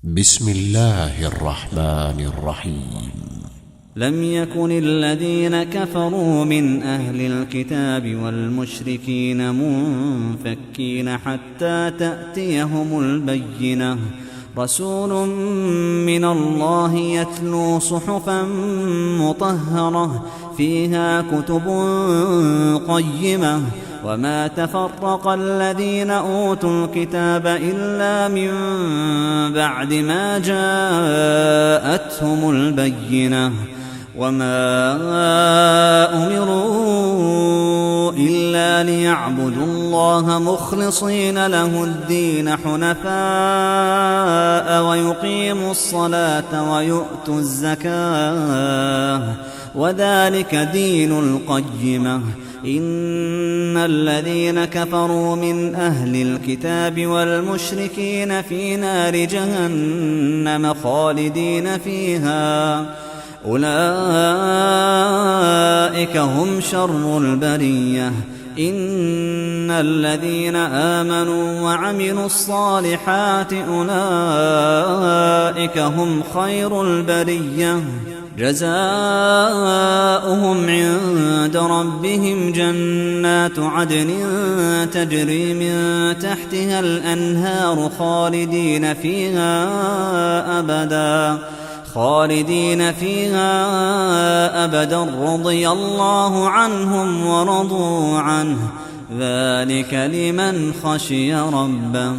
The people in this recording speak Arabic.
بسم الله الرحمن الرحيم. لم يكن الذين كفروا من أهل الكتاب والمشركين منفكين حتى تأتيهم البينة، رسول من الله يتلو صحفا مطهرة فيها كتب قيمة، وما تفرق الذين أوتوا الكتاب إلا من بعد ما جاءتهم البينة، وما أمروا إلا ليعبدوا الله مخلصين له الدين حنفاء ويقيموا الصلاة ويؤتوا الزكاة، وذلك دين القيمة. إن الذين كفروا من أهل الكتاب والمشركين في نار جهنم خالدين فيها، أولئك هم شر البرية. إن الذين آمنوا وعملوا الصالحات أولئك هم خير البرية، جزاؤهم عند ربهم جنات عدن تجري من تحتها الأنهار خالدين فيها أبدا رضي الله عنهم ورضوا عنه، ذلك لمن خشي ربه.